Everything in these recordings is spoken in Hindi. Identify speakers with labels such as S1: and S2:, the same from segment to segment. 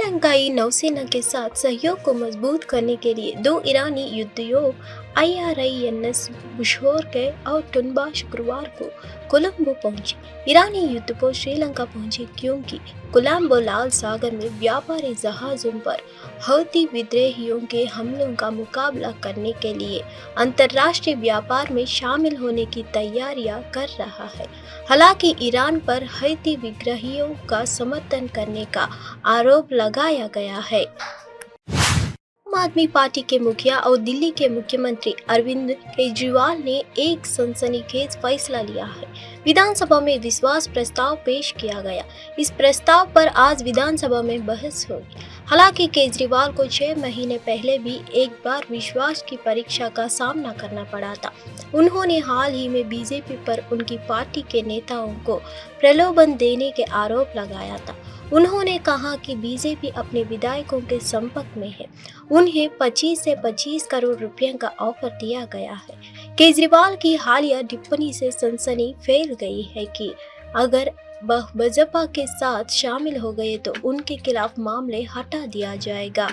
S1: श्रीलंकाई नौसेना के साथ सहयोग को मजबूत करने के लिए दो ईरानी युद्धपोत IRINS बुशोरके और टुनबा शुक्रवार को कोलंबो पहुंचे। ईरानी युद्धपोत श्रीलंका पहुंचे क्योंकि कोलंबो लाल सागर में व्यापारी जहाजों पर हौती विद्रोहियों के हमलों का मुकाबला करने के लिए अंतर्राष्ट्रीय व्यापार में शामिल होने की तैयारियां कर रहा है। हालांकि ईरान पर हौती विद्रोहियों का समर्थन करने का आरोप लगाया गया है। आम आदमी पार्टी के मुखिया और दिल्ली के मुख्यमंत्री अरविंद केजरीवाल ने एक सनसनीखेज फैसला लिया है। विधानसभा में विश्वास प्रस्ताव पेश किया गया। इस प्रस्ताव पर आज विधानसभा में बहस होगी। हालांकि केजरीवाल को 6 महीने पहले भी एक बार विश्वास की परीक्षा का सामना करना पड़ा था। उन्होंने हाल ही में बीजेपी पर उनकी पार्टी के नेताओं को प्रलोभन देने के आरोप लगाया था। उन्होंने कहा कि बीजेपी अपने विधायकों के संपर्क में है। उन्हें 25 से 25 करोड़ रुपए का ऑफर दिया गया है। केजरीवाल की हालिया टिप्पणी से सनसनी फैल गई है कि अगर वह भाजपा के साथ शामिल हो गए तो उनके खिलाफ मामले हटा दिया जाएगा।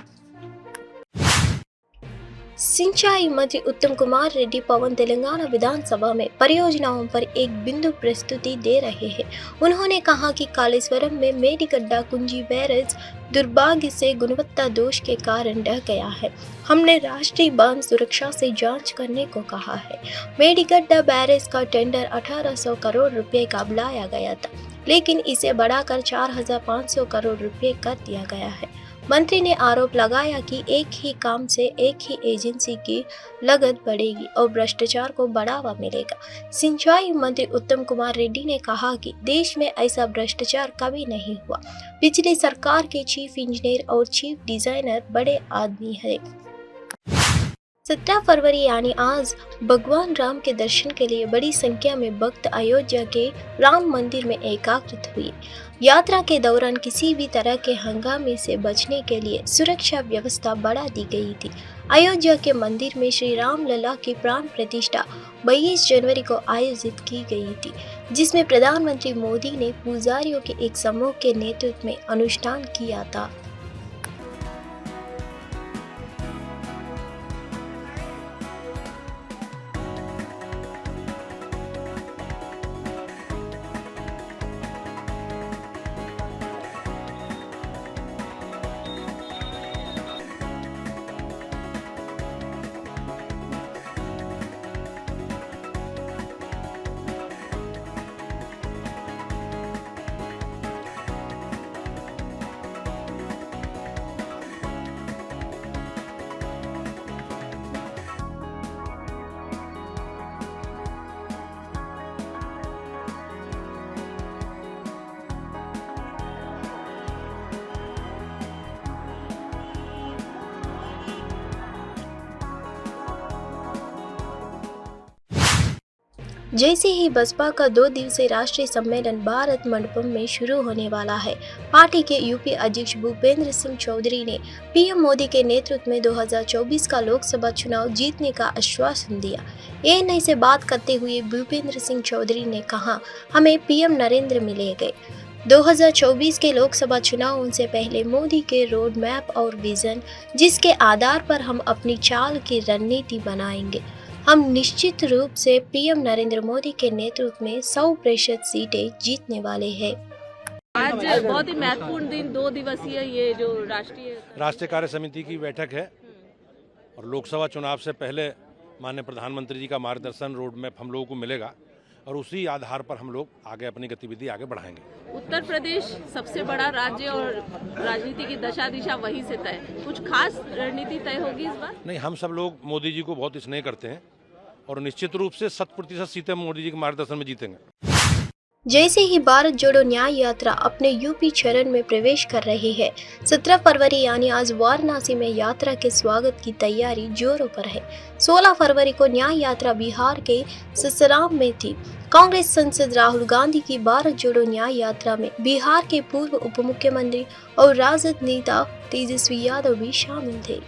S1: सिंचाई मंत्री उत्तम कुमार रेड्डी पवन तेलंगाना विधानसभा में परियोजनाओं पर एक बिंदु प्रस्तुति दे रहे हैं। उन्होंने कहा कि कालेश्वरम में मेडिगड्डा कुंजी बैरेज दुर्भाग्य से गुणवत्ता दोष के कारण ढह गया है। हमने राष्ट्रीय बांध सुरक्षा से जांच करने को कहा है। मेडिगड्डा बैरेज का टेंडर 1800 करोड़ रुपए का बुलाया गया था, लेकिन इसे बढ़ाकर 4500 करोड़ रुपए कर दिया गया है। मंत्री ने आरोप लगाया कि एक ही काम से एक ही एजेंसी की लागत बढ़ेगी और भ्रष्टाचार को बढ़ावा मिलेगा। सिंचाई मंत्री उत्तम कुमार रेड्डी ने कहा कि देश में ऐसा भ्रष्टाचार कभी नहीं हुआ। पिछली सरकार के चीफ इंजीनियर और चीफ डिजाइनर बड़े आदमी है। 17 फरवरी यानी आज भगवान राम के दर्शन के लिए बड़ी संख्या में भक्त अयोध्या के राम मंदिर में एकत्रित हुए। यात्रा के दौरान किसी भी तरह के हंगामे से बचने के लिए सुरक्षा व्यवस्था बढ़ा दी गई थी। अयोध्या के मंदिर में श्री राम लला की प्राण प्रतिष्ठा 22 जनवरी को आयोजित की गई थी, जिसमें प्रधानमंत्री मोदी ने पुजारियों के एक समूह के नेतृत्व में अनुष्ठान किया था। जैसे ही बसपा का 2 दिवसीय राष्ट्रीय सम्मेलन भारत मंडपम में शुरू होने वाला है, पार्टी के यूपी अध्यक्ष भूपेंद्र सिंह चौधरी ने पीएम मोदी के नेतृत्व में 2024 का लोकसभा चुनाव जीतने का आश्वासन दिया। ANI से बात करते हुए भूपेंद्र सिंह चौधरी ने कहा, हमें पीएम नरेंद्र मिलेंगे। 2024 के लोकसभा चुनावों से पहले मोदी के रोड मैप और विजन, जिसके आधार पर हम अपनी चाल की रणनीति बनाएंगे। हम निश्चित रूप से पीएम नरेंद्र मोदी के नेतृत्व में 100% सीटें जीतने वाले हैं।
S2: आज बहुत ही महत्वपूर्ण दिन, 2 दिवसीय ये जो
S3: राष्ट्रीय कार्य समिति की बैठक है और लोकसभा चुनाव से पहले माननीय प्रधानमंत्री जी का मार्गदर्शन रोड मैप हम लोगों को मिलेगा और उसी आधार पर हम लोग आगे अपनी गतिविधि आगे बढ़ाएंगे।
S2: उत्तर प्रदेश सबसे बड़ा राज्य और राजनीति की दशा दिशा वहीं से तय, कुछ खास रणनीति तय होगी इस बार? नहीं, हम सब लोग मोदी जी को बहुत स्नेह करते हैं और निश्चित रूप से 100% सीटें मोदी जी के मार्गदर्शन में जीतेंगे।
S1: जैसे ही भारत जोड़ो न्याय यात्रा अपने यूपी चरण में प्रवेश कर रही है, 17 फरवरी यानी आज वाराणसी में यात्रा के स्वागत की तैयारी जोरों पर है। 16 फरवरी को न्याय यात्रा बिहार के ससाराम में थी। कांग्रेस सांसद राहुल गांधी की भारत जोड़ो न्याय यात्रा में बिहार के पूर्व उप मुख्यमंत्री और राजद नेता तेजस्वी यादव भी शामिल थे।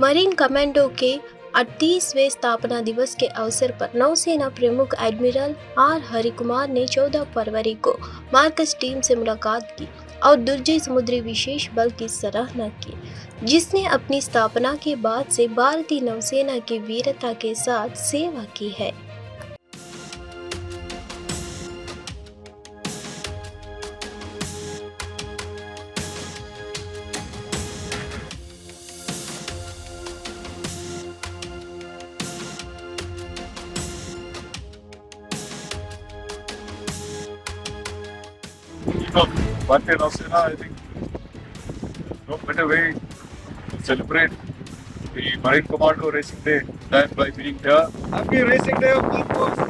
S1: मरीन कमांडो के 38वें स्थापना दिवस के अवसर पर नौसेना प्रमुख एडमिरल आर हरिकुमार ने 14 फरवरी को मार्कस टीम से मुलाकात की और दुर्जय समुद्री विशेष बल की सराहना की, जिसने अपनी स्थापना के बाद से भारतीय नौसेना की वीरता के साथ सेवा की है।
S4: Bharatiya Nausena, I think no better way to celebrate the Marine Commando Racing Day than by being here. Happy Racing Day of Marcos!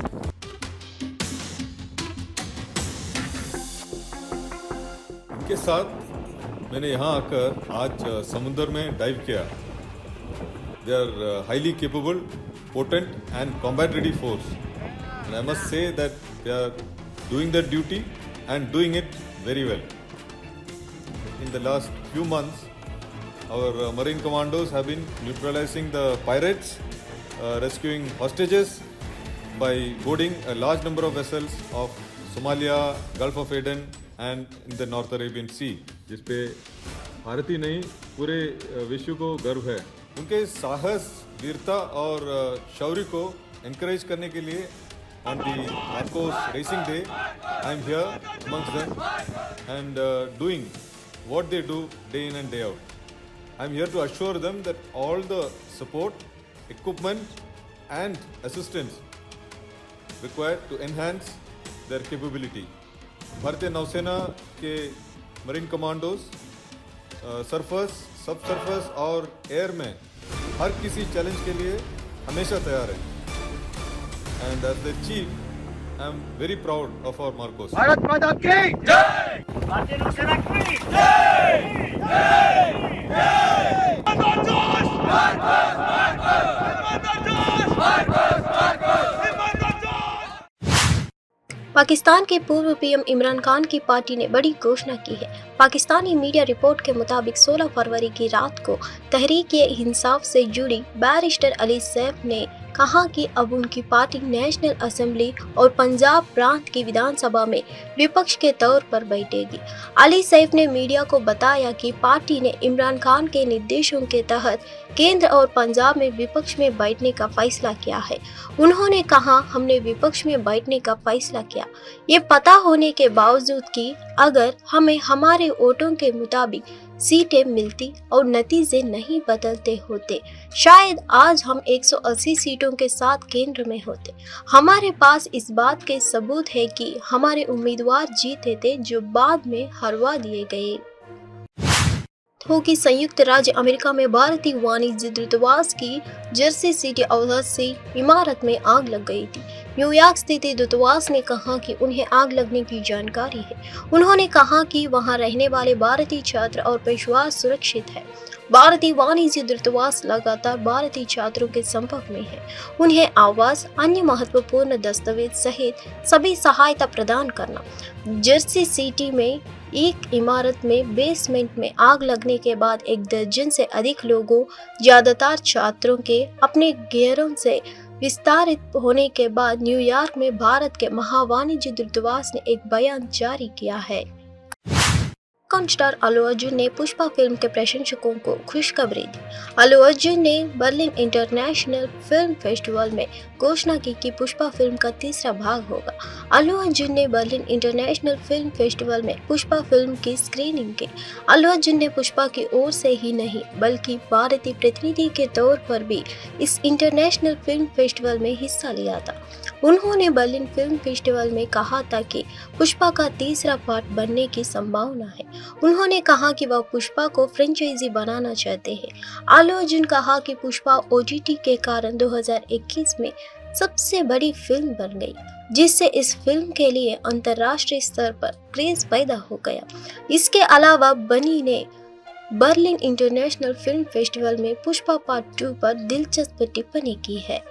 S5: इनके साथ मैंने यहाँ आकर आज समुद्र में डाइव किया। They are highly capable, potent and combat ready force. And I must say that they are doing their duty and doing it very well. In the last few months, our Marine Commandos have been neutralizing the pirates, rescuing hostages by boarding a large number of vessels of Somalia, Gulf of Aden and in the North Arabian Sea, जिस पे भारतीय नहीं पूरे विश्व को गर्व है। उनके साहस, वीरता और शौर्य को encourage करने के लिए on the Marcos Racing Day, I am here amongst them and doing what they do day in and day out. I am here to assure them that all the support, equipment and assistance required to enhance their capability. भारतीय नौसेना के मरीन कमांडोज सरफेस, सब सरफेस और एयर में हर किसी चैलेंज के लिए हमेशा तैयार है। And as the chief, I am very proud of our Marcos.
S4: Bharat माता की जय!
S6: भारतीय नौसेना की जय! जय! जय!
S4: जोश!
S1: पाकिस्तान के पूर्व पीएम इमरान खान की पार्टी ने बड़ी घोषणा की है। पाकिस्तानी मीडिया रिपोर्ट के मुताबिक 16 फरवरी की रात को तहरीक-ए-इंसाफ से जुड़ी बैरिस्टर अली सैफ ने कहा कि अब उनकी पार्टी नेशनल असेंबली और पंजाब प्रांत की विधानसभा में विपक्ष के तौर पर बैठेगी। अली सैफ ने मीडिया को बताया कि पार्टी ने इमरान खान के निर्देशों के तहत केंद्र और पंजाब में विपक्ष में बैठने का फैसला किया है। उन्होंने कहा, हमने विपक्ष में बैठने का फैसला किया, ये पता होने के बावजूद कि अगर हमें हमारे वोटों के मुताबिक सीटें मिलती और नतीजे नहीं बदलते होते, शायद आज हम 180 सीटों के साथ केंद्र में होते। हमारे पास इस बात के सबूत है कि हमारे उम्मीदवार जीते थे जो बाद में हरवा दिए गए। हो कि संयुक्त राज्य अमेरिका में भारतीय वाणिज्य दूतावास की जर्सी सिटी औषधि इमारत में आग लग गई थी। न्यूयॉर्क स्थित दूतावास ने कहा कि उन्हें आग लगने की जानकारी है। उन्होंने कहा कि वहां रहने वाले भारतीय छात्र और पेशेवर सुरक्षित है। भारतीय वाणिज्य दूतावास लगातार भारतीय छात्रों के संपर्क में है, उन्हें आवास, अन्य महत्वपूर्ण दस्तावेज सहित सभी सहायता प्रदान करना। जर्सी सिटी में एक इमारत में बेसमेंट में आग लगने के बाद 1 दर्जन से अधिक लोगों, ज्यादातर छात्रों के अपने घरों से विस्तारित होने के बाद न्यूयॉर्क में भारत के महावाणिज्य दूतावास ने एक बयान जारी किया है। आइकॉन स्टार अल्लू अर्जुन ने पुष्पा फिल्म के प्रशंसकों को खुशखबरी दी। अल्लू अर्जुन ने बर्लिन इंटरनेशनल फिल्म फेस्टिवल में घोषणा की कि पुष्पा फिल्म का तीसरा भाग होगा। अल्लू अर्जुन ने बर्लिन इंटरनेशनल फिल्म फेस्टिवल में पुष्पा फिल्म की स्क्रीनिंग की। अल्लू अर्जुन ने पुष्पा की ओर से ही नहीं बल्कि भारतीय प्रतिनिधि के तौर पर भी इस इंटरनेशनल फिल्म फेस्टिवल में हिस्सा लिया था। उन्होंने बर्लिन फिल्म फेस्टिवल में कहा था कि पुष्पा का तीसरा पार्ट बनने की संभावना है। उन्होंने कहा कि वह पुष्पा को फ्रेंचाइजी बनाना चाहते हैं। अल्लू अर्जुन कहा कि पुष्पा OTT के कारण 2021 में सबसे बड़ी फिल्म बन गई, जिससे इस फिल्म के लिए अंतर्राष्ट्रीय स्तर पर क्रेज पैदा हो गया। इसके अलावा बनी ने बर्लिन इंटरनेशनल फिल्म फेस्टिवल में पुष्पा पार्ट 2 पर दिलचस्प टिप्पणी की है।